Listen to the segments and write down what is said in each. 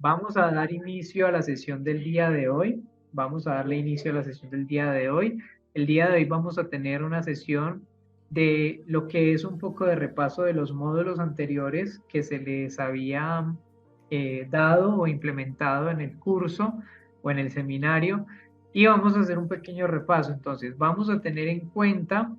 Vamos a dar inicio a la sesión del día de hoy. Vamos a darle inicio a la sesión del día de hoy. El día de hoy vamos a tener una sesión de lo que es un poco de repaso de los módulos anteriores que se les había dado o implementado en el curso o en el seminario. Y vamos a hacer un pequeño repaso. Entonces, vamos a tener en cuenta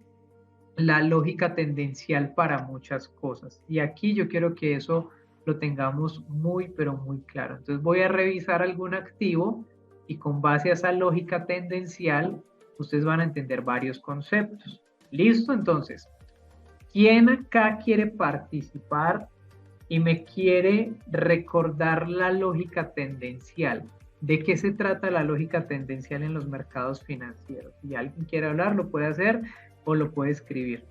la lógica tendencial para muchas cosas. Y aquí yo quiero que eso lo tengamos muy, pero muy claro. Entonces voy a revisar algún activo y con base a esa lógica tendencial, ustedes van a entender varios conceptos. ¿Listo? Entonces, ¿quién acá quiere participar y me quiere recordar la lógica tendencial? ¿De qué se trata la lógica tendencial en los mercados financieros? Si alguien quiere hablar, lo puede hacer o lo puede escribir.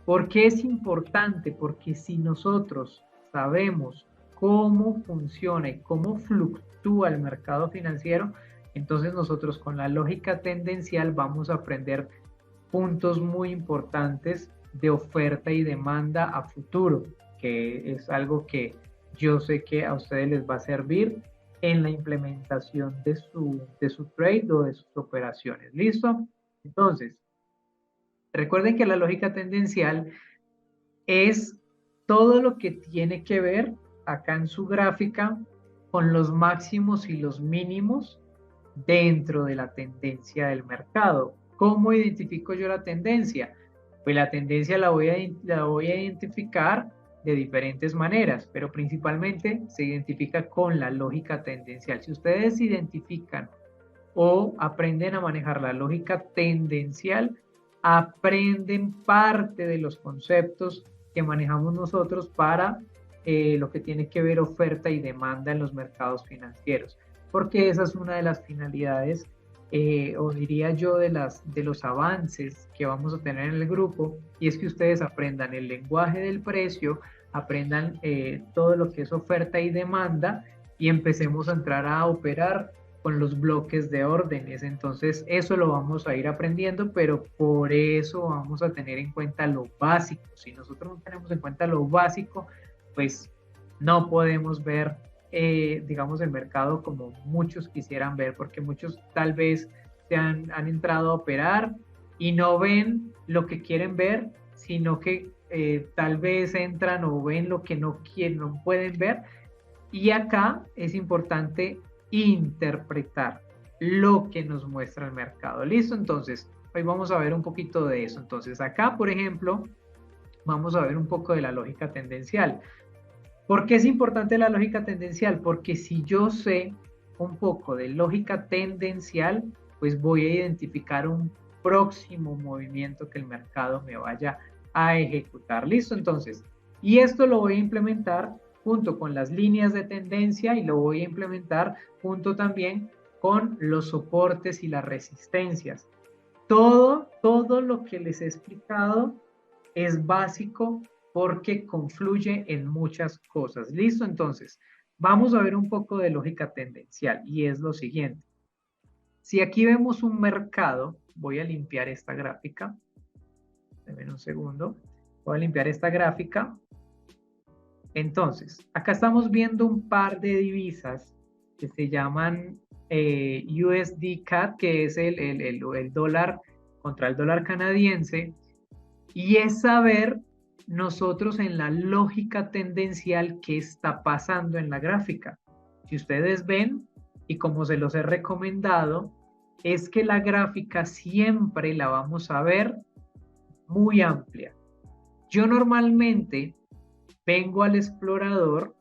¿Por qué es importante? Porque si nosotros sabemos cómo funciona y cómo fluctúa el mercado financiero, entonces nosotros con la lógica tendencial vamos a aprender puntos muy importantes de oferta y demanda a futuro, que es algo que yo sé que a ustedes les va a servir en la implementación de su trade o de sus operaciones. ¿Listo? Entonces, recuerden que la lógica tendencial es todo lo que tiene que ver acá en su gráfica con los máximos y los mínimos dentro de la tendencia del mercado. ¿Cómo identifico yo la tendencia? Pues la tendencia la voy a identificar de diferentes maneras, pero principalmente se identifica con la lógica tendencial. Si ustedes identifican o aprenden a manejar la lógica tendencial, aprenden parte de los conceptos que manejamos nosotros para lo que tiene que ver oferta y demanda en los mercados financieros, porque esa es una de las finalidades, o diría yo, de los avances que vamos a tener en el grupo, y es que ustedes aprendan el lenguaje del precio, aprendan todo lo que es oferta y demanda, y empecemos a entrar a operar con los bloques de órdenes. Entonces, eso lo vamos a ir aprendiendo, pero por eso vamos a tener en cuenta lo básico. Si nosotros no tenemos en cuenta lo básico, pues no podemos ver, digamos, el mercado como muchos quisieran ver, porque muchos tal vez han entrado a operar y no ven lo que quieren ver, sino que tal vez entran o ven lo que no quieren, no pueden ver. Y acá es importante interpretar lo que nos muestra el mercado. ¿Listo? Entonces, hoy vamos a ver un poquito de eso. Entonces, acá, por ejemplo, vamos a ver un poco de la lógica tendencial. ¿Por qué es importante la lógica tendencial? Porque si yo sé un poco de lógica tendencial, pues voy a identificar un próximo movimiento que el mercado me vaya a ejecutar. ¿Listo? Entonces, y esto lo voy a implementar junto con las líneas de tendencia y lo voy a implementar junto también con los soportes y las resistencias. Todo lo que les he explicado es básico porque confluye en muchas cosas. ¿Listo? Entonces, vamos a ver un poco de lógica tendencial y es lo siguiente. Si aquí vemos un mercado, voy a limpiar esta gráfica. Denme un segundo. Voy a limpiar esta gráfica. Entonces, acá estamos viendo un par de divisas que se llaman USD CAD, que es el dólar contra el dólar canadiense, y es saber nosotros en la lógica tendencial qué está pasando en la gráfica. Si ustedes ven, y como se los he recomendado, es que la gráfica siempre la vamos a ver muy amplia. Yo normalmente vengo al explorador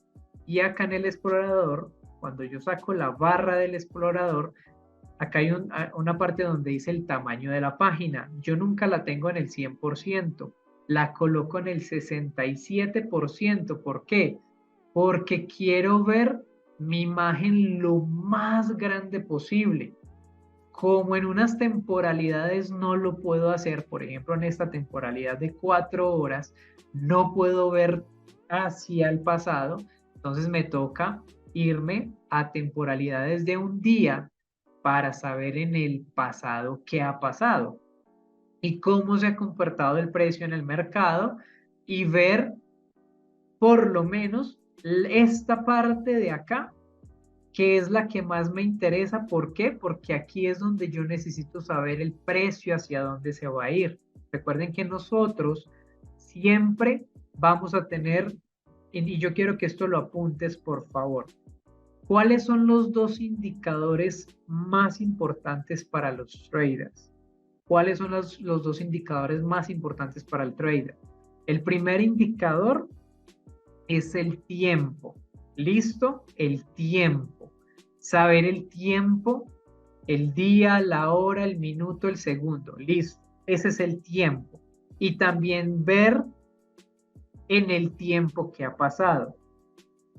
y acá en el explorador, cuando yo saco la barra del explorador, acá hay una parte donde dice el tamaño de la página. Yo nunca la tengo en el 100%, la coloco en el 67%. ¿Por qué? Porque quiero ver mi imagen lo más grande posible. Como en unas temporalidades no lo puedo hacer, por ejemplo, en esta temporalidad de 4 horas, no puedo ver hacia el pasado, entonces me toca irme a temporalidades de un día para saber en el pasado qué ha pasado y cómo se ha comportado el precio en el mercado y ver por lo menos esta parte de acá que es la que más me interesa. ¿Por qué? Porque aquí es donde yo necesito saber el precio hacia dónde se va a ir. Recuerden que nosotros siempre vamos a tener, y yo quiero que esto lo apuntes, por favor. ¿Cuáles son los dos indicadores más importantes para los traders? ¿Cuáles son los dos indicadores más importantes para el trader? El primer indicador es el tiempo. ¿Listo? El tiempo. Saber el tiempo, el día, la hora, el minuto, el segundo. Listo. Ese es el tiempo. Y también ver en el tiempo que ha pasado.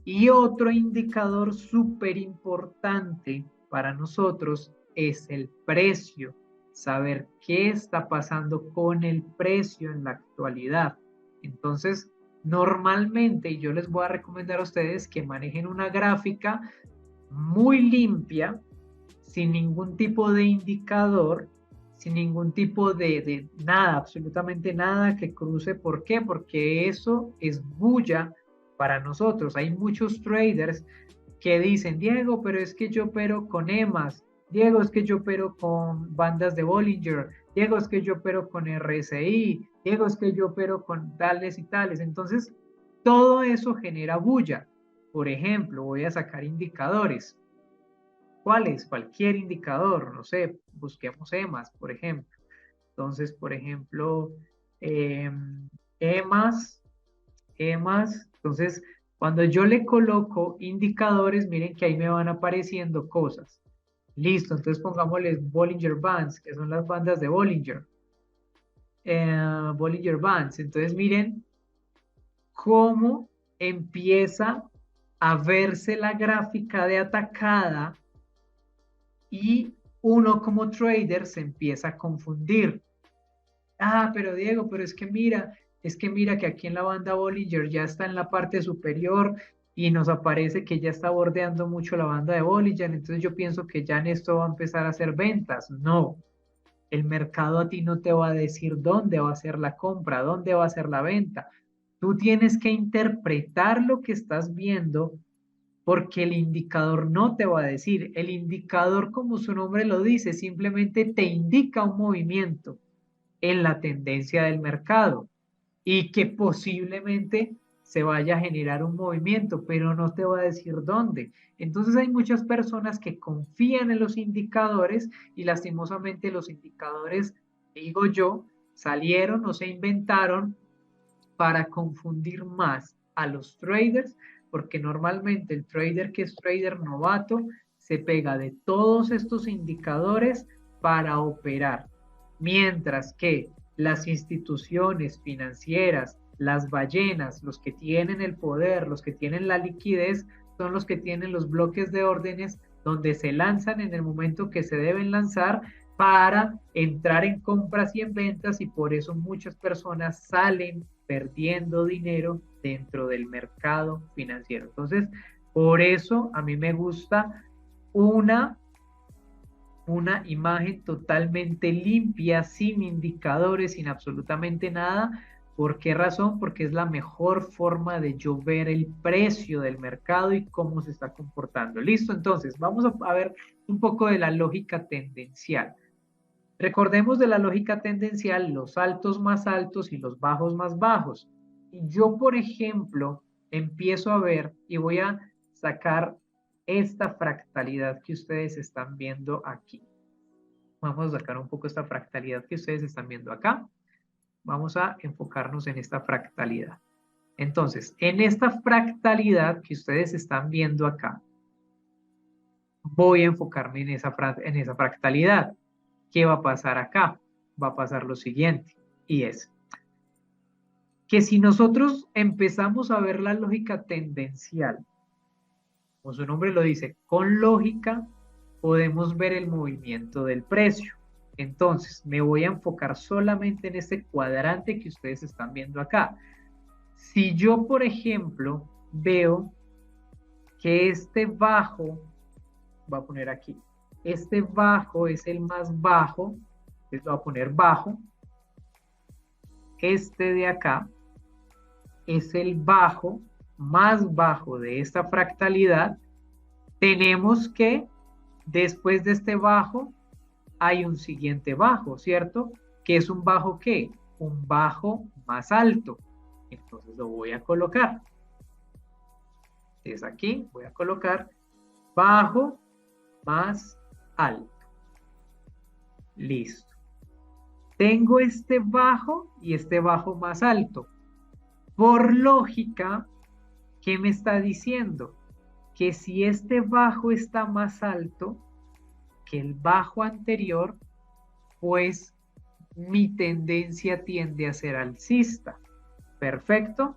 Y otro indicador súper importante para nosotros es el precio. Saber qué está pasando con el precio en la actualidad. Entonces, normalmente yo les voy a recomendar a ustedes que manejen una gráfica muy limpia, sin ningún tipo de indicador, sin ningún tipo de nada, absolutamente nada que cruce. ¿Por qué? Porque eso es bulla para nosotros. Hay muchos traders que dicen, Diego, pero es que yo opero con EMAs, Diego, es que yo opero con bandas de Bollinger, Diego, es que yo opero con RSI, Diego, es que yo opero con tales y tales. Entonces, todo eso genera bulla. Por ejemplo, voy a sacar indicadores. ¿Cuáles? Cualquier indicador, no sé, busquemos EMAs, por ejemplo. Entonces, por ejemplo, eh, EMAs, EMAs. Entonces, cuando yo le coloco indicadores, miren que ahí me van apareciendo cosas. Listo, entonces pongámosles Bollinger Bands, que son las bandas de Bollinger. Bollinger Bands. Entonces, miren cómo empieza a verse la gráfica de atacada y uno como trader se empieza a confundir. Ah, pero Diego, pero es que mira que aquí en la banda Bollinger ya está en la parte superior y nos aparece que ya está bordeando mucho la banda de Bollinger, entonces yo pienso que ya en esto va a empezar a hacer ventas. No, el mercado a ti no te va a decir dónde va a ser la compra, dónde va a ser la venta. Tú tienes que interpretar lo que estás viendo porque el indicador no te va a decir. El indicador, como su nombre lo dice, simplemente te indica un movimiento en la tendencia del mercado y que posiblemente se vaya a generar un movimiento, pero no te va a decir dónde. Entonces hay muchas personas que confían en los indicadores y lastimosamente los indicadores, digo yo, salieron o se inventaron para confundir más a los traders, porque normalmente el trader que es trader novato se pega de todos estos indicadores para operar, mientras que las instituciones financieras, las ballenas, los que tienen el poder, los que tienen la liquidez, son los que tienen los bloques de órdenes donde se lanzan en el momento que se deben lanzar para entrar en compras y en ventas, y por eso muchas personas salen perdiendo dinero dentro del mercado financiero. Entonces, por eso a mí me gusta una imagen totalmente limpia, sin indicadores, sin absolutamente nada. ¿Por qué razón? Porque es la mejor forma de yo ver el precio del mercado y cómo se está comportando. Listo, entonces vamos a ver un poco de la lógica tendencial. Recordemos de la lógica tendencial los altos más altos y los bajos más bajos. Y yo, por ejemplo, empiezo a ver y voy a sacar esta fractalidad que ustedes están viendo aquí. Vamos a sacar un poco esta fractalidad que ustedes están viendo acá. Vamos a enfocarnos en esta fractalidad. Entonces, en esta fractalidad que ustedes están viendo acá, voy a enfocarme en esa fractalidad. ¿Qué va a pasar acá? Va a pasar lo siguiente, y es que si nosotros empezamos a ver la lógica tendencial, como su nombre lo dice, con lógica podemos ver el movimiento del precio. Entonces, me voy a enfocar solamente en este cuadrante que ustedes están viendo acá. Si yo, por ejemplo, veo que este bajo, voy a poner aquí, este bajo es el más bajo, entonces voy a poner bajo, este de acá es el bajo, más bajo de esta fractalidad, tenemos que después de este bajo hay un siguiente bajo, ¿cierto? ¿Qué es un bajo qué? Un bajo más alto. Entonces lo voy a colocar. Es aquí, voy a colocar bajo más alto. Listo. Tengo este bajo y este bajo más alto. Por lógica, ¿qué me está diciendo? Que si este bajo está más alto que el bajo anterior, pues mi tendencia tiende a ser alcista. Perfecto.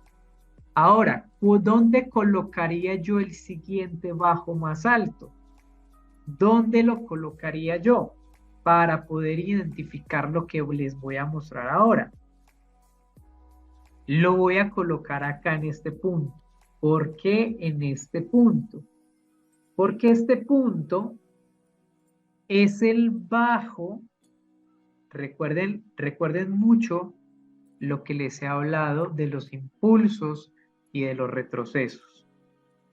Ahora, ¿dónde colocaría yo el siguiente bajo más alto? ¿Dónde lo colocaría yo? Para poder identificar lo que les voy a mostrar ahora. Lo voy a colocar acá en este punto. ¿Por qué en este punto? Porque este punto es el bajo. Recuerden mucho lo que les he hablado de los impulsos y de los retrocesos.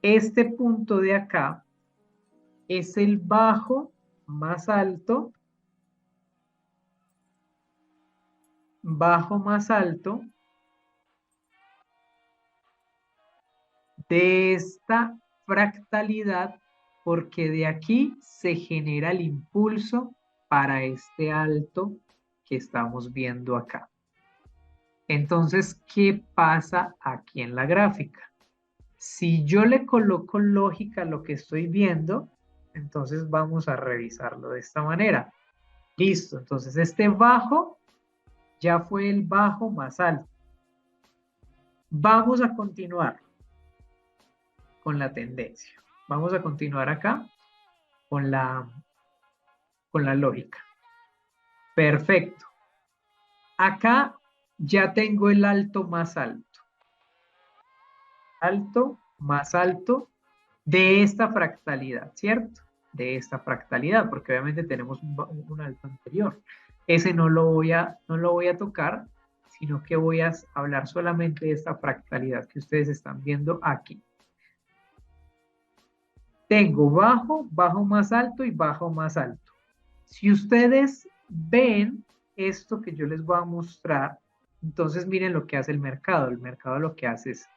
Este punto de acá es el bajo más alto, de esta fractalidad, porque de aquí se genera el impulso para este alto que estamos viendo acá. Entonces, ¿qué pasa aquí en la gráfica? Si yo le coloco lógica a lo que estoy viendo, entonces vamos a revisarlo de esta manera. Listo, entonces este bajo ya fue el bajo más alto. Vamos a continuar con la tendencia. Vamos a continuar acá con la lógica. Perfecto. Acá ya tengo el alto más alto. Alto más alto de esta fractalidad, ¿cierto? De esta fractalidad, porque obviamente tenemos un alto anterior. Ese no lo voy a tocar, sino que voy a hablar solamente de esta fractalidad que ustedes están viendo aquí. Tengo bajo, bajo más alto y bajo más alto. Si ustedes ven esto que yo les voy a mostrar, entonces miren lo que hace el mercado. El mercado lo que hace es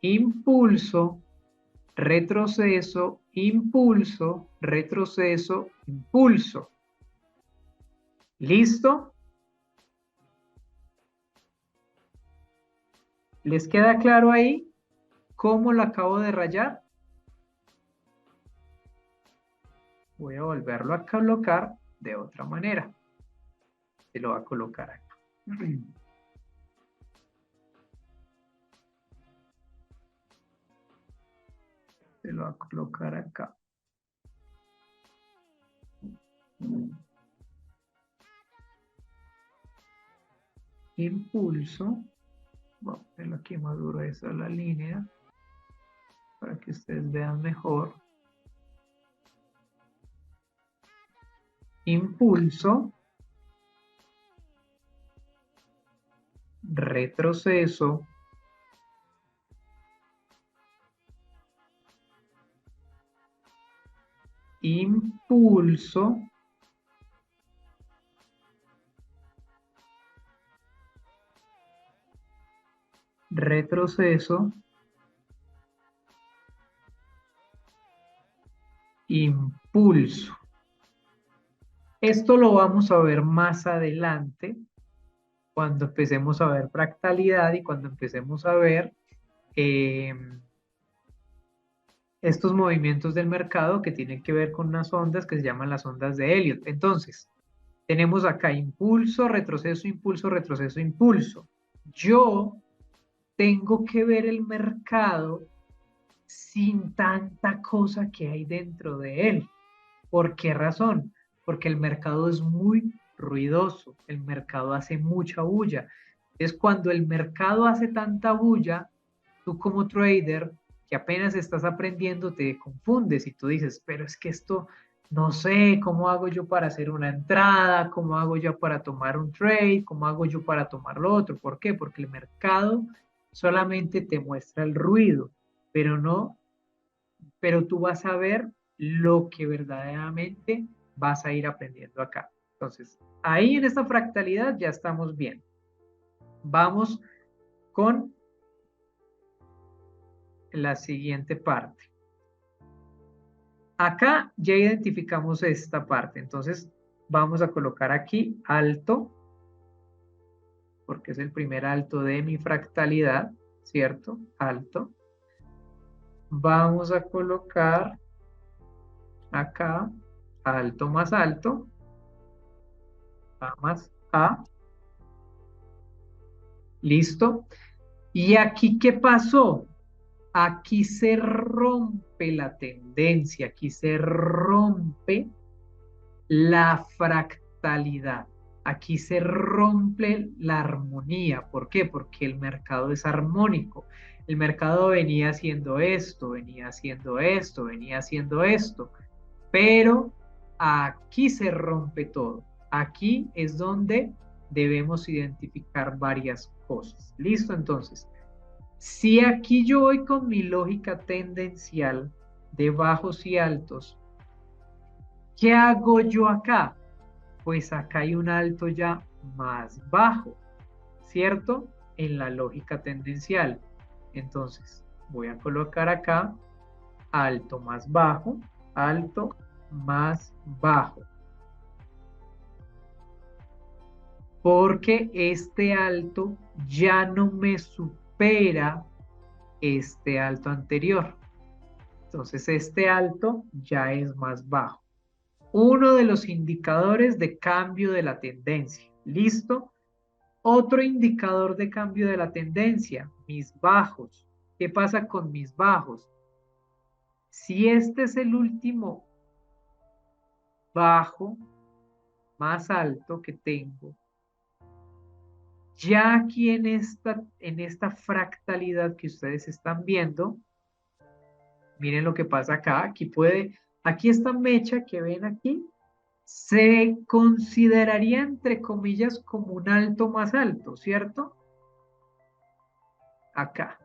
impulso, retroceso, impulso, retroceso, impulso. ¿Listo? ¿Les queda claro ahí cómo lo acabo de rayar? Voy a volverlo a colocar de otra manera. Se lo va a colocar acá. Se lo va a colocar acá. Impulso. Vamos a ponerlo aquí más duro, esa es la línea, para que ustedes vean mejor. Impulso. Retroceso. Impulso. Retroceso. Impulso. Esto lo vamos a ver más adelante, cuando empecemos a ver fractalidad y cuando empecemos a ver estos movimientos del mercado que tienen que ver con unas ondas que se llaman las ondas de Elliott. Entonces, tenemos acá impulso, retroceso, impulso, retroceso, impulso. Yo tengo que ver el mercado sin tanta cosa que hay dentro de él. ¿Por qué razón? Porque el mercado es muy ruidoso, el mercado hace mucha bulla. Es cuando el mercado hace tanta bulla, tú como trader, que apenas estás aprendiendo, te confundes y tú dices, pero es que esto, no sé, ¿cómo hago yo para hacer una entrada? ¿Cómo hago yo para tomar un trade? ¿Cómo hago yo para tomar lo otro? ¿Por qué? Porque el mercado solamente te muestra el ruido, pero no, pero tú vas a ver lo que verdaderamente vas a ir aprendiendo acá. Entonces, ahí en esta fractalidad ya estamos bien. Vamos con la siguiente parte. Acá ya identificamos esta parte, entonces vamos a colocar aquí alto, porque es el primer alto de mi fractalidad, ¿cierto? Alto. Vamos a colocar acá alto más alto, A más A, listo. ¿Y aquí qué pasó? Aquí se rompe la tendencia, aquí se rompe la fractalidad. Aquí se rompe la armonía. ¿Por qué? Porque el mercado es armónico. El mercado venía haciendo esto, venía haciendo esto, venía haciendo esto. Pero aquí se rompe todo. Aquí es donde debemos identificar varias cosas. ¿Listo? Entonces, si aquí yo voy con mi lógica tendencial de bajos y altos, ¿qué hago yo acá? Pues acá hay un alto ya más bajo, ¿cierto? En la lógica tendencial. Entonces, voy a colocar acá alto más bajo, alto más bajo. Porque este alto ya no me supera este alto anterior. Entonces, este alto ya es más bajo. Uno de los indicadores de cambio de la tendencia. ¿Listo? Otro indicador de cambio de la tendencia, mis bajos. ¿Qué pasa con mis bajos? Si este es el último bajo más alto que tengo, ya aquí en esta fractalidad que ustedes están viendo, miren lo que pasa acá, aquí esta mecha que ven aquí, se consideraría entre comillas como un alto más alto, ¿cierto? Acá,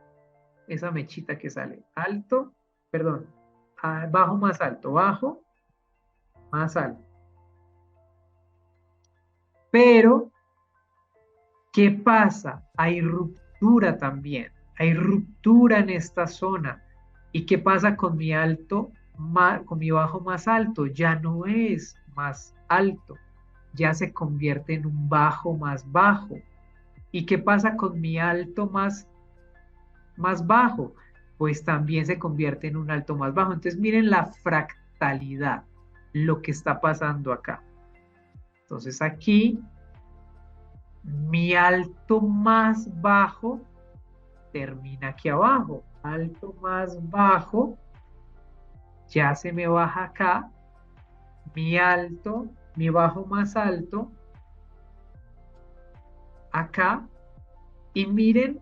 esa mechita que sale, alto, perdón, bajo más alto, bajo más alto. Pero, ¿qué pasa? Hay ruptura también, hay ruptura en esta zona. ¿Y qué pasa con mi alto, con mi bajo más alto? Ya no es más alto, ya se convierte en un bajo más bajo. ¿Y qué pasa con mi alto más bajo? Pues también se convierte en un alto más bajo. Entonces miren la fractalidad, lo que está pasando acá. Entonces aquí mi alto más bajo termina aquí abajo. Alto más bajo ya se me baja acá. Mi alto, mi bajo más alto acá. Y miren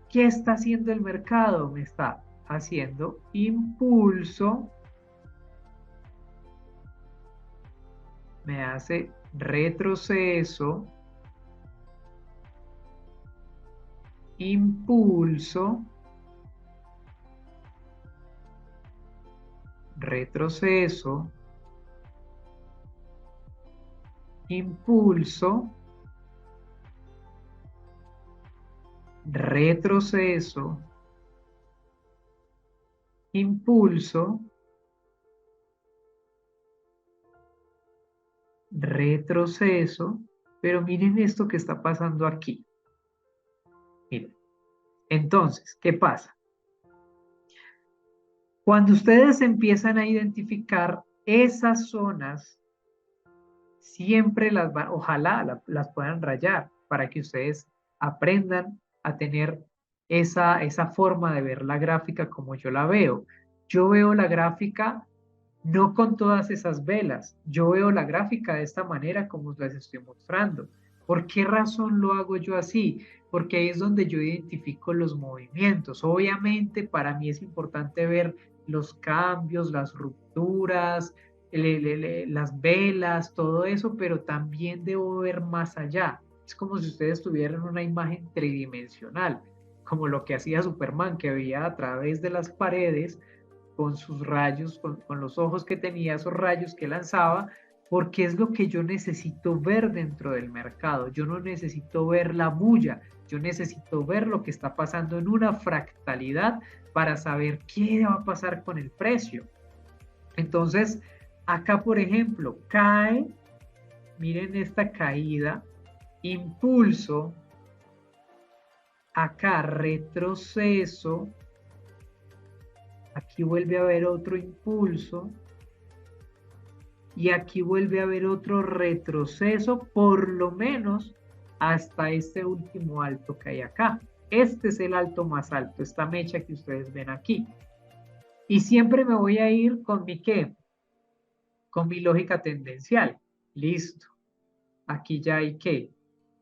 qué está haciendo el mercado. Me está haciendo impulso, me hace retroceso, impulso, retroceso, impulso, retroceso, impulso, retroceso, pero miren esto que está pasando aquí. Miren. Entonces, ¿qué pasa? Cuando ustedes empiezan a identificar esas zonas, siempre ojalá las puedan rayar para que ustedes aprendan a tener esa forma de ver la gráfica como yo la veo. Yo veo la gráfica no con todas esas velas, yo veo la gráfica de esta manera como les estoy mostrando. ¿Por qué razón lo hago yo así? Porque ahí es donde yo identifico los movimientos. Obviamente para mí es importante ver los cambios, las rupturas, las velas, todo eso, pero también debo ver más allá. Es como si ustedes tuvieran una imagen tridimensional, como lo que hacía Superman, que veía a través de las paredes con sus rayos, con los ojos que tenía, esos rayos que lanzaba, porque es lo que yo necesito ver dentro del mercado. Yo no necesito ver la bulla, yo necesito ver lo que está pasando en una fractalidad para saber qué va a pasar con el precio. Entonces, acá, por ejemplo, cae, miren esta caída, impulso, acá retroceso, aquí vuelve a haber otro impulso y aquí vuelve a haber otro retroceso, por lo menos hasta este último alto que hay acá. Este es el alto más alto, esta mecha que ustedes ven aquí. Y siempre me voy a ir con mi ¿qué? Con mi lógica tendencial. Listo. Aquí ya hay ¿qué?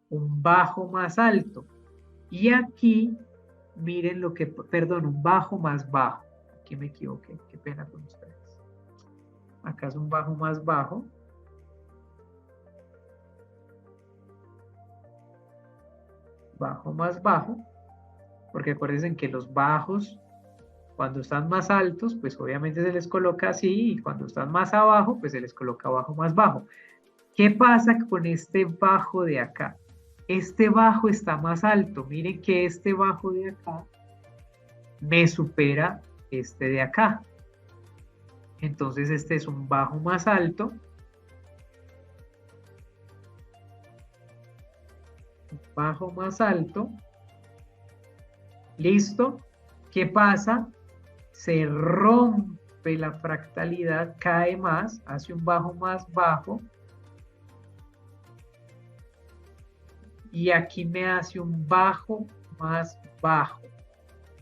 Un bajo más alto. Y aquí, miren lo que, perdón, un bajo más bajo. Aquí me equivoqué, qué pena con ustedes. Acá es un bajo más bajo. Bajo más bajo. Porque acuérdense que los bajos, cuando están más altos, pues obviamente se les coloca así. Y cuando están más abajo, pues se les coloca bajo más bajo. ¿Qué pasa con este bajo de acá? Este bajo está más alto. Miren que este bajo de acá me supera este de acá. Entonces este es un bajo más alto. Bajo más alto. ¿Listo? ¿Qué pasa? Se rompe la fractalidad, cae más, hace un bajo más bajo. Y aquí me hace un bajo más bajo.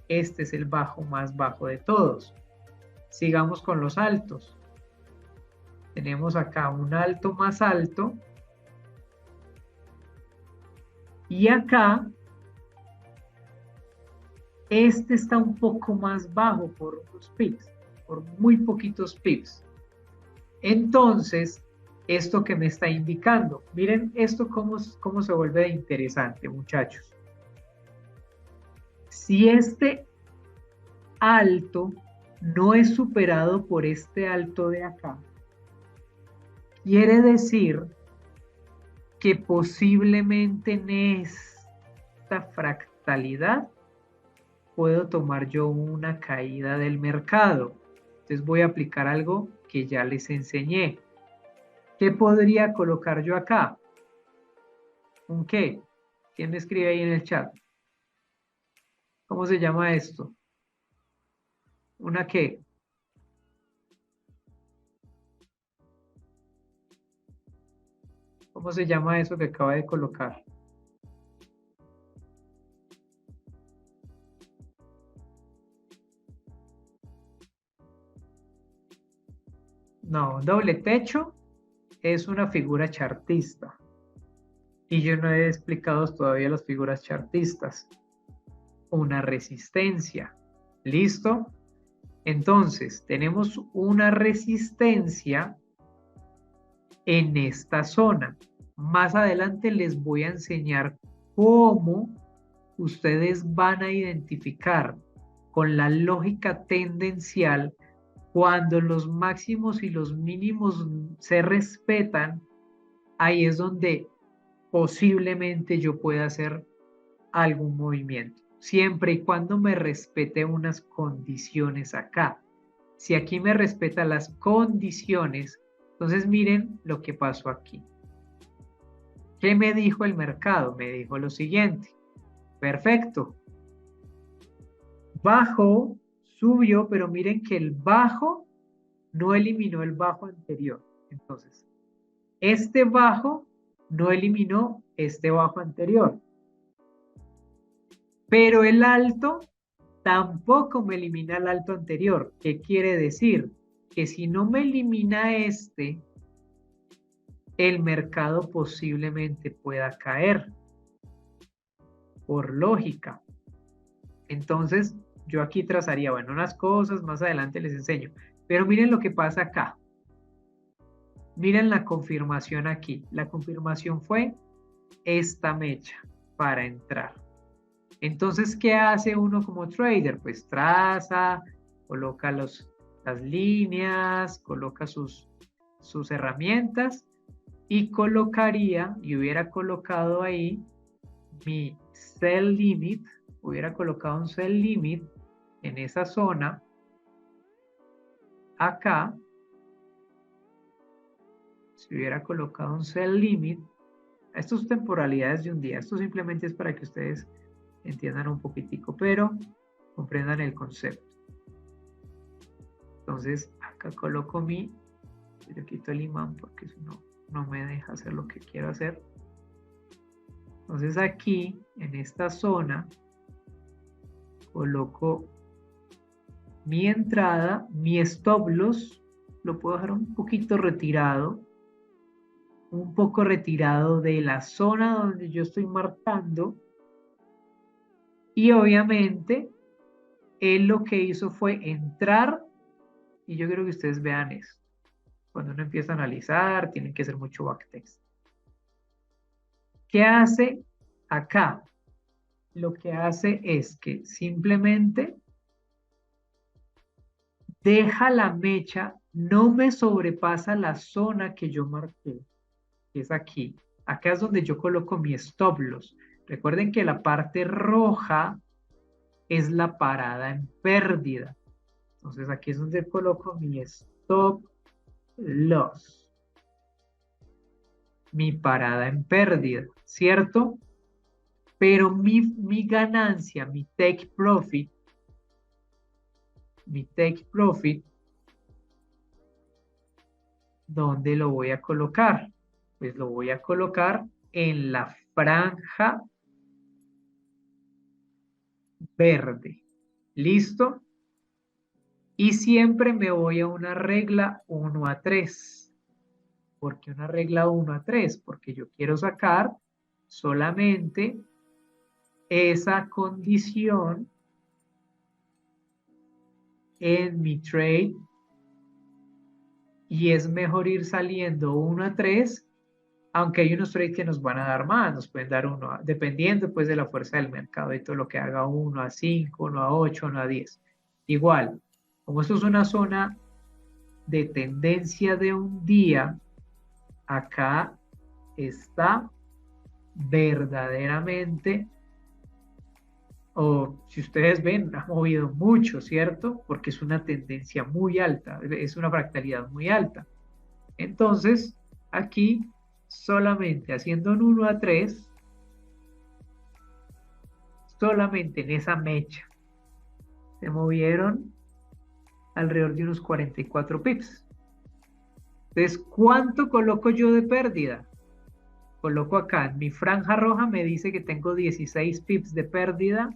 Este es el bajo más bajo de todos. Sigamos con los altos. Tenemos acá un alto más alto. Y acá, este está un poco más bajo por unos pips, por muy poquitos pips. Entonces, ¿esto que me está indicando? Miren esto cómo se vuelve interesante, muchachos. Si este alto no es superado por este alto de acá, quiere decir que posiblemente en esta fractalidad puedo tomar yo una caída del mercado. Entonces voy a aplicar algo que ya les enseñé. ¿Qué podría colocar yo acá? ¿Un qué? ¿Quién me escribe ahí en el chat? ¿Cómo se llama esto? ¿Una qué? ¿Cómo se llama eso que acaba de colocar? No, doble techo es una figura chartista. Y yo no he explicado todavía las figuras chartistas. Una resistencia. ¿Listo? Entonces, tenemos una resistencia en esta zona. Más adelante les voy a enseñar cómo ustedes van a identificar con la lógica tendencial cuando los máximos y los mínimos se respetan. Ahí es donde posiblemente yo pueda hacer algún movimiento, siempre y cuando me respete unas condiciones acá. Si aquí me respeta las condiciones, entonces miren lo que pasó aquí. ¿Qué me dijo el mercado? Me dijo lo siguiente. Perfecto. Bajó, subió, pero miren que el bajo no eliminó el bajo anterior. Entonces, este bajo no eliminó este bajo anterior. Pero el alto tampoco me elimina el alto anterior. ¿Qué quiere decir? Que si no me elimina este, el mercado posiblemente pueda caer. Por lógica. Entonces, yo aquí trazaría, bueno, unas cosas, más adelante les enseño. Pero miren lo que pasa acá. Miren la confirmación aquí. La confirmación fue esta mecha para entrar. Entonces, ¿qué hace uno como trader? Pues traza, coloca los las líneas, coloca sus herramientas y colocaría, y hubiera colocado ahí mi cell limit, hubiera colocado un cell limit en esa zona, acá, si hubiera colocado un cell limit, esto es temporalidades de un día, esto simplemente es para que ustedes entiendan un poquitico, pero comprendan el concepto. Entonces, acá coloco yo quito el imán porque si no, no me deja hacer lo que quiero hacer. Entonces aquí, en esta zona, coloco mi entrada, mi stop loss, lo puedo dejar un poquito retirado, un poco retirado de la zona donde yo estoy marcando. Y obviamente, él lo que hizo fue entrar, y yo quiero que ustedes vean esto. Cuando uno empieza a analizar, tienen que hacer mucho backtext. ¿Qué hace acá? Lo que hace es que simplemente deja la mecha, no me sobrepasa la zona que yo marqué, que es aquí. Acá es donde yo coloco mi stop loss. Recuerden que la parte roja es la parada en pérdida. Entonces aquí es donde coloco mi stop loss. Mi parada en pérdida, ¿cierto? Pero mi ganancia, mi take profit, ¿dónde lo voy a colocar? Pues lo voy a colocar en la franja verde. ¿Listo? Y siempre me voy a una regla 1 a 3. ¿Por qué una regla 1 a 3? Porque yo quiero sacar solamente esa condición en mi trade y es mejor ir saliendo 1 a 3, aunque hay unos trades que nos van a dar más, nos pueden dar 1, dependiendo pues de la fuerza del mercado y todo lo que haga 1 a 5, 1 a 8, 1 a 10. Igual, como esto es una zona de tendencia de un día, acá está verdaderamente, o si ustedes ven, ha movido mucho, ¿cierto? Porque es una tendencia muy alta, es una fractalidad muy alta. Entonces, aquí solamente haciendo un 1 a 3, solamente en esa mecha, se movieron alrededor de unos 44 pips. Entonces, ¿cuánto coloco yo de pérdida? Coloco acá, en mi franja roja me dice que tengo 16 pips de pérdida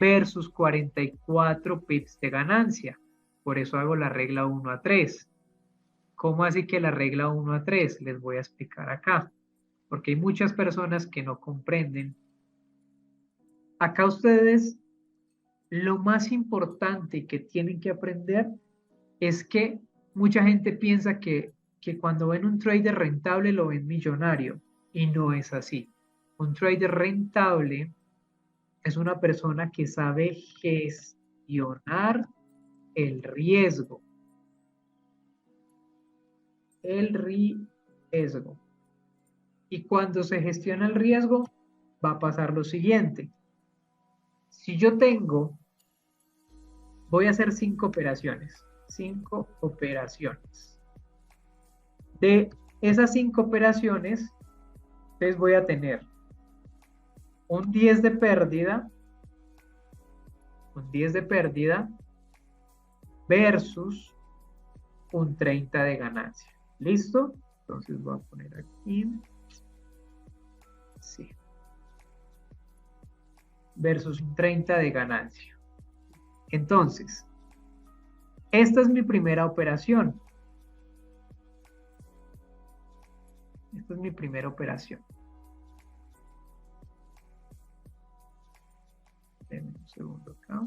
versus 44 pips de ganancia. Por eso hago la regla 1 a 3. ¿Cómo así que la regla 1 a 3? Les voy a explicar acá, porque hay muchas personas que no comprenden. Acá ustedes, lo más importante que tienen que aprender es que mucha gente piensa que cuando ven un trader rentable lo ven millonario, y no es así. Un trader rentable es una persona que sabe gestionar el riesgo. El riesgo. Y cuando se gestiona el riesgo, va a pasar lo siguiente. Si yo tengo, voy a hacer 5 operaciones. 5 operaciones. De esas 5 operaciones, entonces voy a tener un 10 de pérdida, versus un 30 de ganancia. ¿Listo? Entonces voy a poner aquí. Sí. Versus un 30 de ganancia. Entonces, esta es mi primera operación. Esta es mi primera operación. Denme un segundo acá.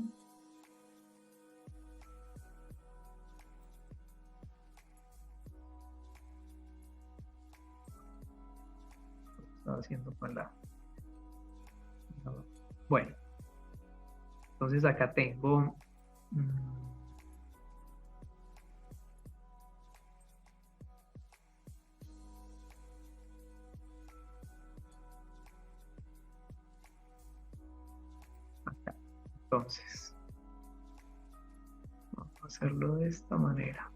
Estaba haciendo con la... Bueno, entonces acá tengo entonces. Vamos a hacerlo de esta manera.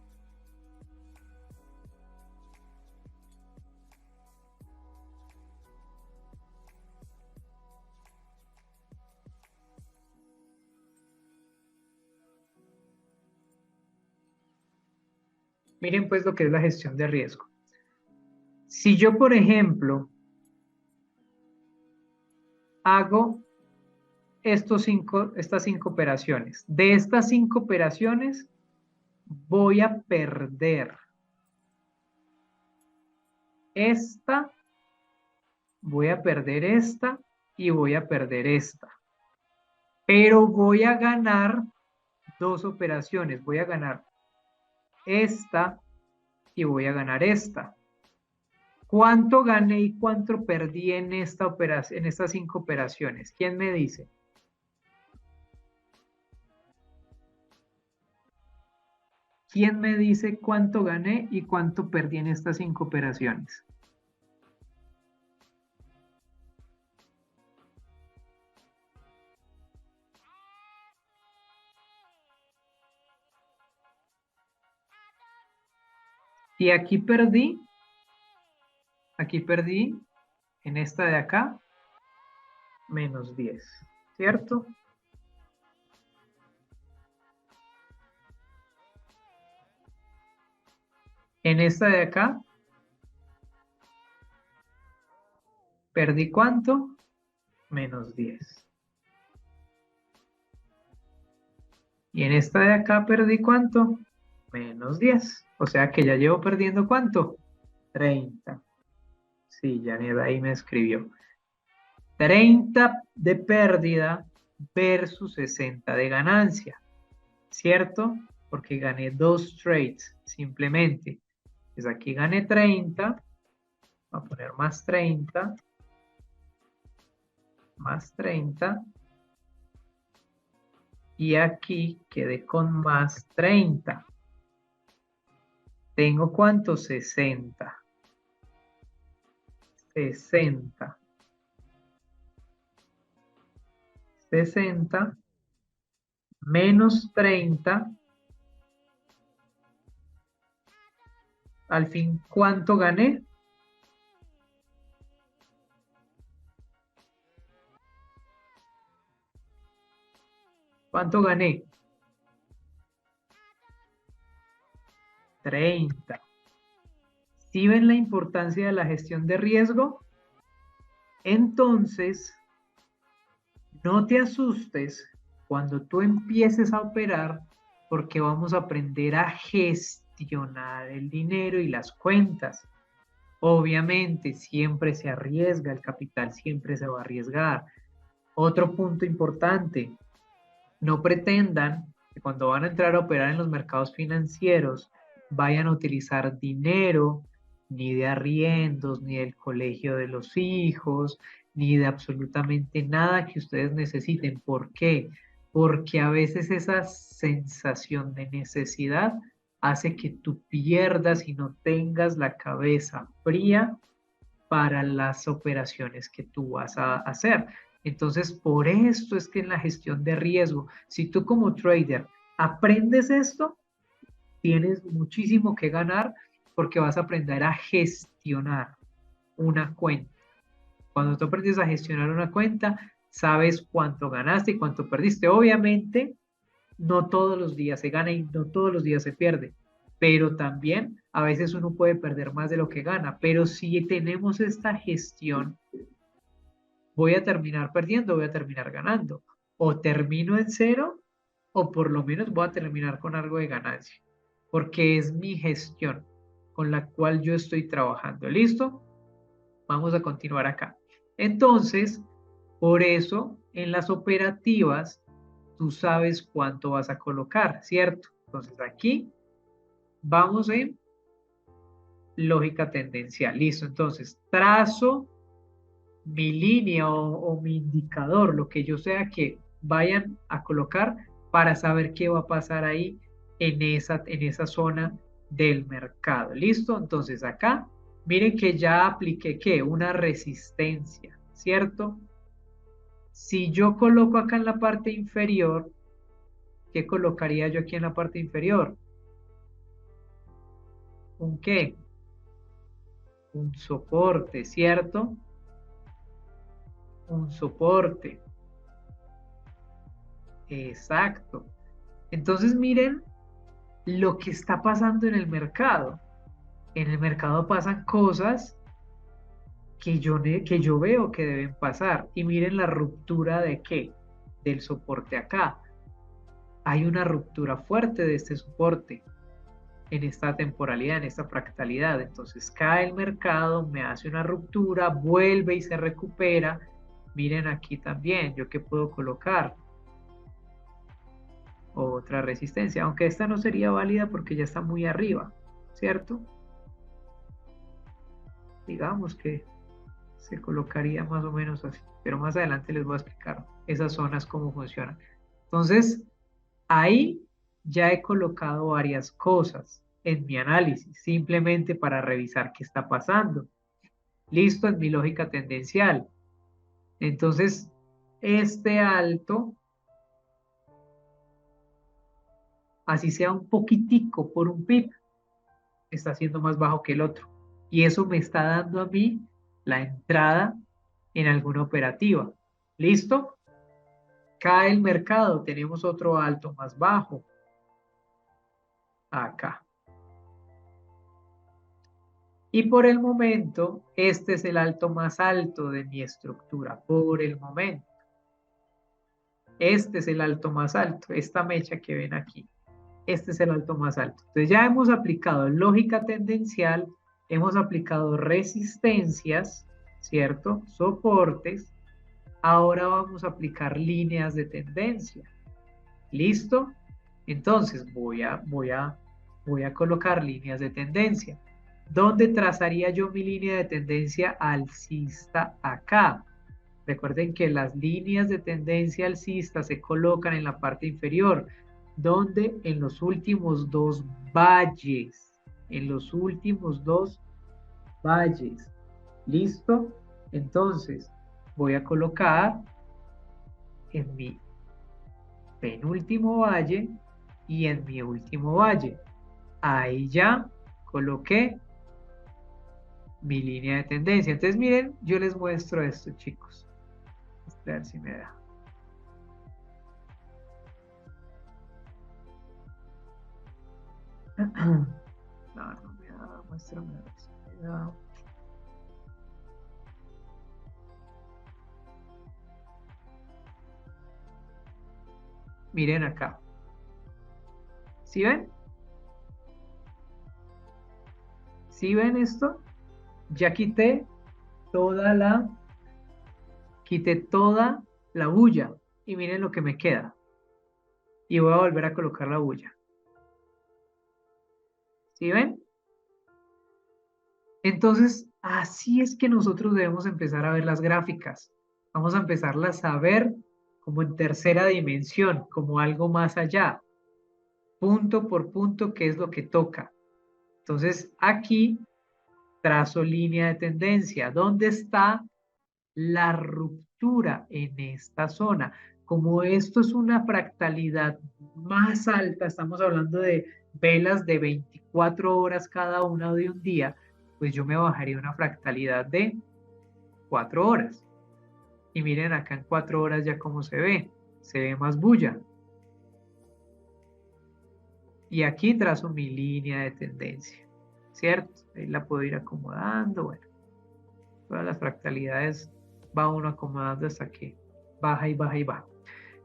Miren pues lo que es la gestión de riesgo. Si yo, por ejemplo, hago estas 5 operaciones, de estas 5 operaciones voy a perder esta, voy a perder esta y voy a perder esta. Pero voy a ganar 2 operaciones, voy a ganar esta y voy a ganar esta. ¿Cuánto gané y cuánto perdí en esta operación, en estas 5 operaciones? ¿Quién me dice? ¿Quién me dice cuánto gané y cuánto perdí en estas 5 operaciones? Y aquí perdí en esta de acá, menos 10, ¿cierto? En esta de acá, ¿perdí cuánto? Menos 10. Y en esta de acá, ¿perdí cuánto? Menos 10. O sea que ya llevo perdiendo ¿cuánto? 30. Sí, Janet ahí me escribió. 30 de pérdida versus 60 de ganancia, ¿cierto? Porque gané 2 trades, simplemente. Pues aquí gané 30, voy a poner más 30, y aquí quedé con más 30. ¿Tengo cuánto? 60. 60. 60 menos 30. Al fin, ¿cuánto gané? ¿Cuánto gané? 30. ¿Sí ven la importancia de la gestión de riesgo? Entonces, no te asustes cuando tú empieces a operar, porque vamos a aprender a gestionar el dinero y las cuentas. Obviamente, siempre se arriesga, el capital siempre se va a arriesgar. Otro punto importante, no pretendan que cuando van a entrar a operar en los mercados financieros vayan a utilizar dinero ni de arriendos, ni del colegio de los hijos, ni de absolutamente nada que ustedes necesiten. ¿Por qué? Porque a veces esa sensación de necesidad hace que tú pierdas y no tengas la cabeza fría para las operaciones que tú vas a hacer. Entonces, por esto es que en la gestión de riesgo, si tú como trader aprendes esto, tienes muchísimo que ganar porque vas a aprender a gestionar una cuenta. Cuando tú aprendes a gestionar una cuenta, sabes cuánto ganaste y cuánto perdiste. Obviamente, no todos los días se gana y no todos los días se pierde, pero también a veces uno puede perder más de lo que gana, pero si tenemos esta gestión, voy a terminar perdiendo, voy a terminar ganando, o termino en cero, o por lo menos voy a terminar con algo de ganancia, porque es mi gestión con la cual yo estoy trabajando. ¿Listo? Vamos a continuar acá. Entonces, por eso en las operativas tú sabes cuánto vas a colocar, ¿cierto? Entonces aquí vamos en lógica tendencial. Listo, entonces trazo mi línea o mi indicador, lo que yo sea que vayan a colocar para saber qué va a pasar ahí en esa zona del mercado. ¿Listo? Entonces acá, miren que ya apliqué ¿qué? Una resistencia, ¿cierto? Si yo coloco acá en la parte inferior, ¿qué colocaría yo aquí en la parte inferior? ¿Un qué? Un soporte, ¿cierto? Un soporte. Exacto. Entonces miren lo que está pasando en el mercado. En el mercado pasan cosas que yo veo que deben pasar. Y miren la ruptura de qué, del soporte acá. Hay una ruptura fuerte de este soporte en esta temporalidad, en esta fractalidad. Entonces cae el mercado, me hace una ruptura, vuelve y se recupera. Miren aquí también, yo qué puedo colocar. Otra resistencia, aunque esta no sería válida porque ya está muy arriba, ¿cierto? Digamos que se colocaría más o menos así, pero más adelante les voy a explicar esas zonas cómo funcionan. Entonces, ahí ya he colocado varias cosas en mi análisis, simplemente para revisar qué está pasando. Listo, en mi lógica tendencial. Entonces, este alto, así sea un poquitico por un pip, está siendo más bajo que el otro. Y eso me está dando a mí la entrada en alguna operativa. ¿Listo? Cae el mercado, tenemos otro alto más bajo. Acá. Y por el momento, este es el alto más alto de mi estructura. Por el momento. Este es el alto más alto. Esta mecha que ven aquí. Este es el alto más alto. Entonces ya hemos aplicado lógica tendencial, hemos aplicado resistencias, ¿cierto? Soportes. Ahora vamos a aplicar líneas de tendencia. ¿Listo? Entonces voy a colocar líneas de tendencia. ¿Dónde trazaría yo mi línea de tendencia alcista acá? Recuerden que las líneas de tendencia alcista se colocan en la parte inferior, donde en los últimos dos valles, en los últimos dos valles. ¿Listo? Entonces, voy a colocar en mi penúltimo valle y en mi último valle. Ahí ya coloqué mi línea de tendencia. Entonces, miren, yo les muestro esto, chicos. A ver si me da. No, no me da, muéstrame a ver si me da. Miren acá. ¿Sí ven? ¿Sí ven esto? Ya quité toda la bulla y miren lo que me queda. Y voy a volver a colocar la bulla. ¿Sí ven? Entonces, así es que nosotros debemos empezar a ver las gráficas. Vamos a empezarlas a ver como en tercera dimensión, como algo más allá, punto por punto, qué es lo que toca. Entonces, aquí trazo línea de tendencia. ¿Dónde está la ruptura? En esta zona. Como esto es una fractalidad más alta, estamos hablando de velas de 24 horas cada una de un día, pues yo me bajaría una fractalidad de 4 horas. Y miren acá en 4 horas ya cómo se ve más bulla. Y aquí trazo mi línea de tendencia, ¿cierto? Ahí la puedo ir acomodando, bueno, todas las fractalidades va uno acomodando hasta que baja y baja y baja.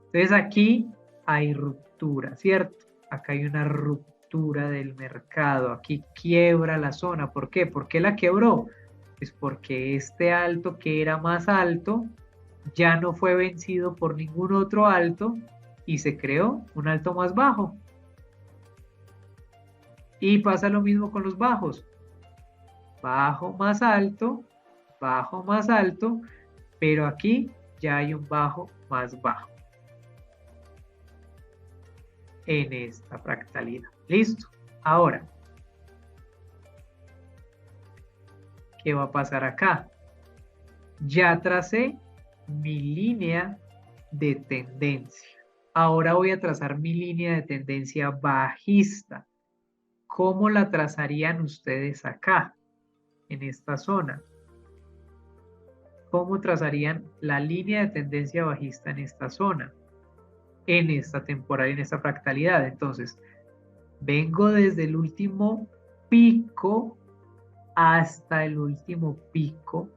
Entonces aquí hay ruptura, ¿cierto? Acá hay una ruptura del mercado, aquí quiebra la zona. ¿Por qué? ¿Por qué la quebró? Pues porque este alto que era más alto ya no fue vencido por ningún otro alto y se creó un alto más bajo. Y pasa lo mismo con los bajos. Bajo más alto, pero aquí ya hay un bajo más bajo en esta fractalidad. ¿Listo? Ahora, ¿qué va a pasar acá? Ya tracé mi línea de tendencia. Ahora voy a trazar mi línea de tendencia bajista. ¿Cómo la trazarían ustedes acá, en esta zona? ¿Cómo trazarían la línea de tendencia bajista en esta zona? En esta temporada, en esta fractalidad. Entonces, vengo desde el último pico hasta el último pico.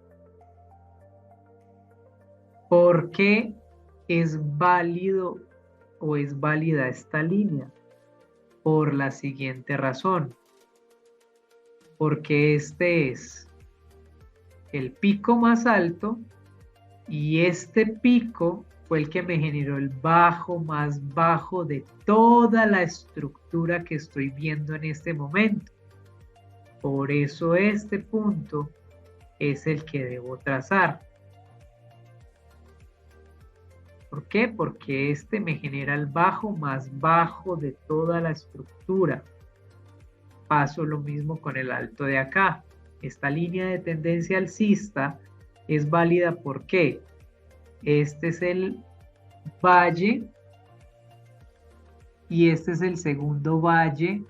¿Por qué es válido o es válida esta línea? Por la siguiente razón. Porque este es el pico más alto y este pico fue el que me generó el bajo más bajo de toda la estructura que estoy viendo en este momento. Por eso este punto es el que debo trazar. ¿Por qué? Porque este me genera el bajo más bajo de toda la estructura. Paso lo mismo con el alto de acá. Esta línea de tendencia alcista es válida porque este es el valle y este es el segundo valle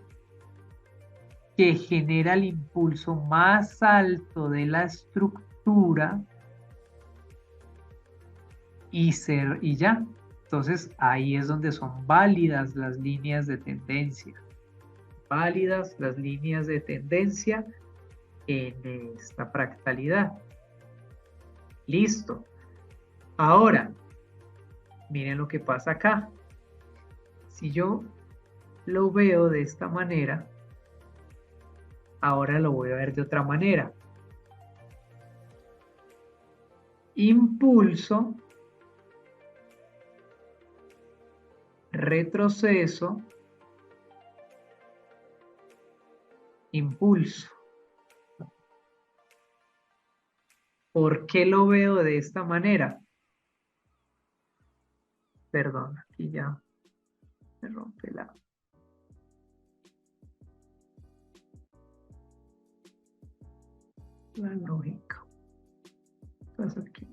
que genera el impulso más alto de la estructura y ya. Entonces ahí es donde son válidas las líneas de tendencia. Válidas las líneas de tendencia en esta fractalidad. Listo. Ahora, miren lo que pasa acá. Si yo lo veo de esta manera, ahora lo voy a ver de otra manera. Impulso, retroceso, impulso. ¿Por qué lo veo de esta manera? Perdón, aquí ya me rompe la lógica. Entonces aquí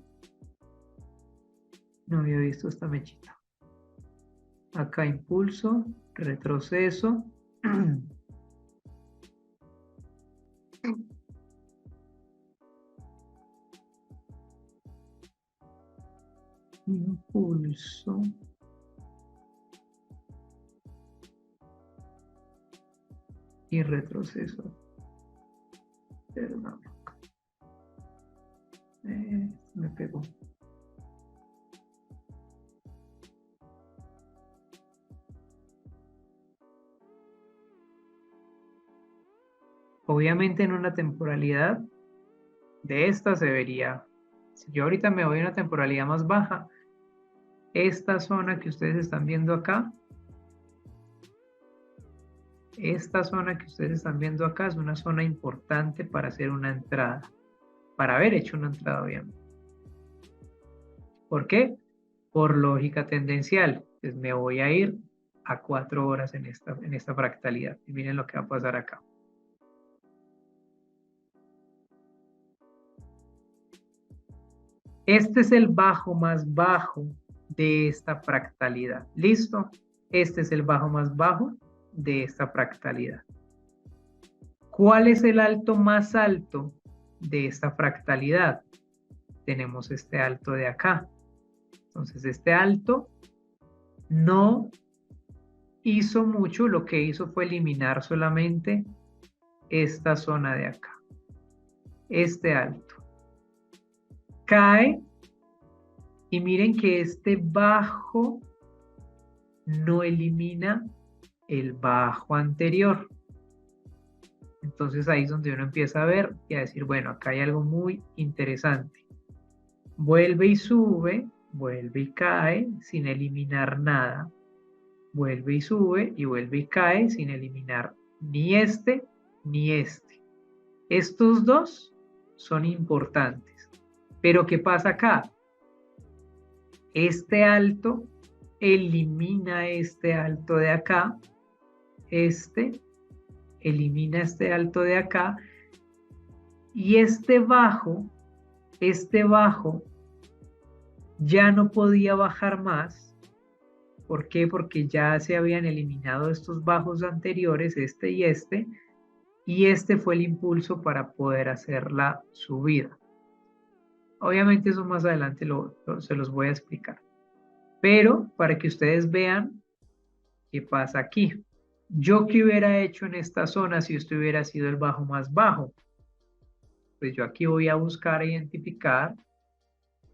no había visto esta mechita. Acá impulso, retroceso. Impulso. Y retroceso. Perdón. Me pegó. Obviamente en una temporalidad de esta se vería, si yo ahorita me voy a una temporalidad más baja, esta zona que ustedes están viendo acá, esta zona que ustedes están viendo acá es una zona importante para hacer una entrada, para haber hecho una entrada obviamente. ¿Por qué? Por lógica tendencial. Entonces me voy a ir a 4 horas en esta fractalidad. Y miren lo que va a pasar acá. Este es el bajo más bajo de esta fractalidad. ¿Listo? Este es el bajo más bajo de esta fractalidad. ¿Cuál es el alto más alto de esta fractalidad? Tenemos este alto de acá. Entonces este alto no hizo mucho, lo que hizo fue eliminar solamente esta zona de acá. Este alto. Cae y miren que este bajo no elimina el bajo anterior. Entonces ahí es donde uno empieza a ver y a decir, bueno, acá hay algo muy interesante. Vuelve y sube, vuelve y cae sin eliminar nada. Vuelve y sube y vuelve y cae sin eliminar ni este ni este. Estos dos son importantes. Pero ¿qué pasa acá? Este alto elimina este alto de acá. Este elimina este alto de acá. Y este bajo ya no podía bajar más. ¿Por qué? Porque ya se habían eliminado estos bajos anteriores, este, y este fue el impulso para poder hacer la subida. Obviamente eso más adelante se los voy a explicar. Pero para que ustedes vean qué pasa aquí. ¿Yo qué hubiera hecho en esta zona si esto hubiera sido el bajo más bajo? Pues yo aquí voy a buscar identificar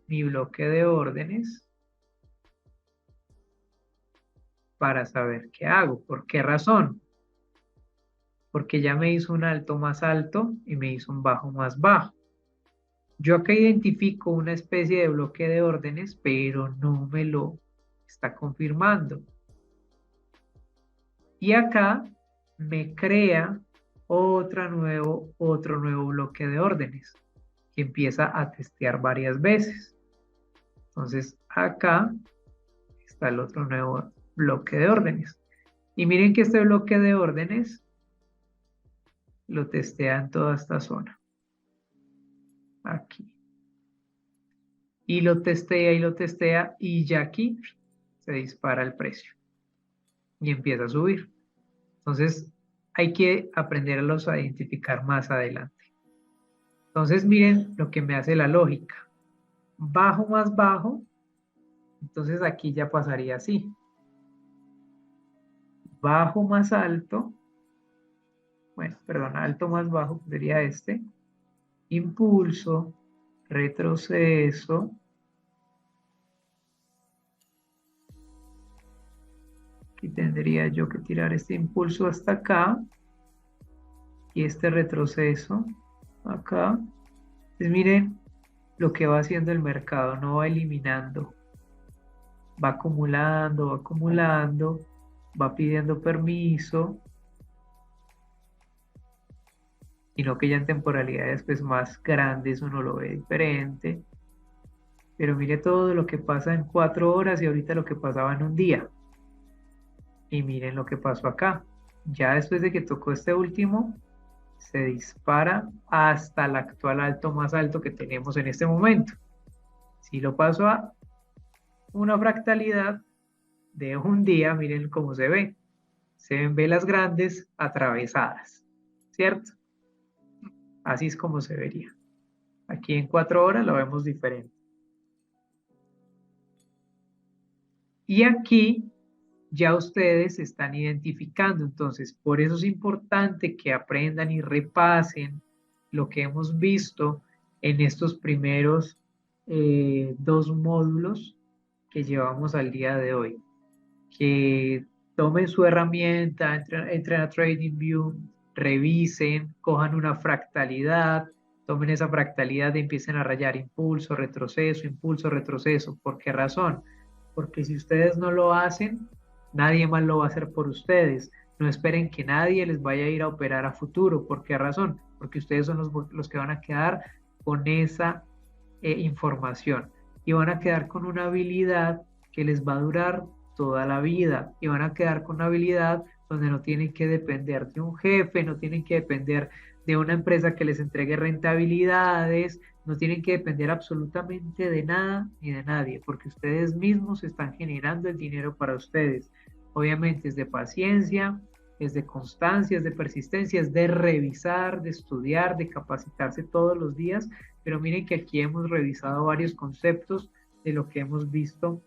mi bloque de órdenes para saber qué hago. ¿Por qué razón? Porque ya me hizo un alto más alto y me hizo un bajo más bajo. Yo acá identifico una especie de bloque de órdenes, pero no me lo está confirmando. Y acá me crea otro nuevo bloque de órdenes que empieza a testear varias veces. Entonces acá está el otro nuevo bloque de órdenes. Y miren que este bloque de órdenes lo testea en toda esta zona. Aquí. Y lo testea y ya aquí se dispara el precio y empieza a subir. Entonces hay que aprenderlos a identificar más adelante. Entonces miren lo que me hace la lógica. Bajo más bajo, entonces aquí ya pasaría así. Bajo más alto, bueno, perdón, alto más bajo sería este. Impulso, retroceso. Aquí tendría yo que tirar este impulso hasta acá y este retroceso acá. Entonces miren lo que va haciendo el mercado, no va eliminando, va acumulando, va pidiendo permiso, sino que ya en temporalidades pues más grandes uno lo ve diferente. Pero mire todo lo que pasa en 4 horas y ahorita lo que pasaba en un día. Y miren lo que pasó acá. Ya después de que tocó este último, se dispara hasta el actual alto más alto que tenemos en este momento. Si lo paso a una fractalidad de un día, miren cómo se ve. Se ven velas grandes atravesadas, ¿cierto? Así es como se vería. Aquí en 4 horas lo vemos diferente. Y aquí ya ustedes se están identificando. Entonces, por eso es importante que aprendan y repasen lo que hemos visto en estos primeros 2 módulos que llevamos al día de hoy. Que tomen su herramienta, entren a TradingView, revisen, cojan una fractalidad, tomen esa fractalidad y empiecen a rayar impulso, retroceso. ¿Por qué razón? Porque si ustedes no lo hacen, nadie más lo va a hacer por ustedes. No esperen que nadie les vaya a ir a operar a futuro. ¿Por qué razón? Porque ustedes son los que van a quedar con esa información y van a quedar con una habilidad que les va a durar toda la vida y van a quedar con una habilidad donde no tienen que depender de un jefe, no tienen que depender de una empresa que les entregue rentabilidades, no tienen que depender absolutamente de nada ni de nadie, porque ustedes mismos están generando el dinero para ustedes. Obviamente es de paciencia, es de constancia, es de persistencia, es de revisar, de estudiar, de capacitarse todos los días, pero miren que aquí hemos revisado varios conceptos de lo que hemos visto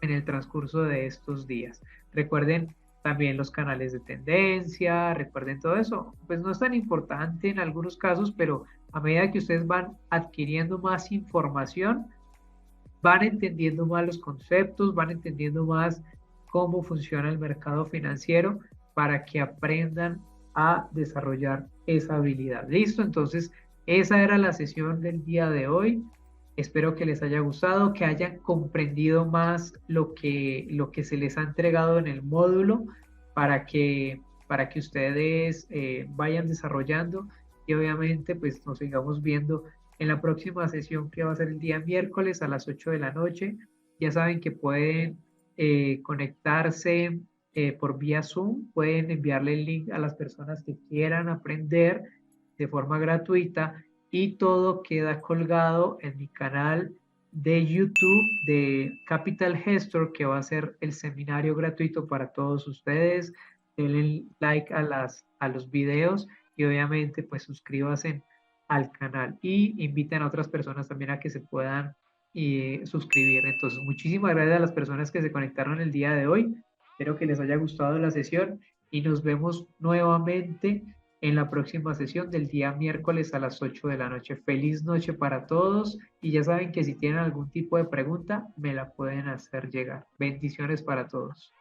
en el transcurso de estos días. Recuerden también los canales de tendencia, recuerden todo eso. Pues no es tan importante en algunos casos, pero a medida que ustedes van adquiriendo más información, van entendiendo más los conceptos, van entendiendo más cómo funciona el mercado financiero para que aprendan a desarrollar esa habilidad. ¿Listo? Entonces, esa era la sesión del día de hoy. Espero que les haya gustado, que hayan comprendido más lo que se les ha entregado en el módulo para que ustedes vayan desarrollando y obviamente pues nos sigamos viendo en la próxima sesión que va a ser el día miércoles a las 8 de la noche. Ya saben que pueden conectarse por vía Zoom, pueden enviarle el link a las personas que quieran aprender de forma gratuita y todo queda colgado en mi canal de YouTube de Capital Gestor, que va a ser el seminario gratuito para todos ustedes. Denle like a los videos y obviamente pues suscríbanse al canal y inviten a otras personas también a que se puedan suscribir. Entonces, muchísimas gracias a las personas que se conectaron el día de hoy. Espero que les haya gustado la sesión y nos vemos nuevamente en la próxima sesión del día miércoles a las 8 de la noche. Feliz noche para todos y ya saben que si tienen algún tipo de pregunta me la pueden hacer llegar. Bendiciones para todos.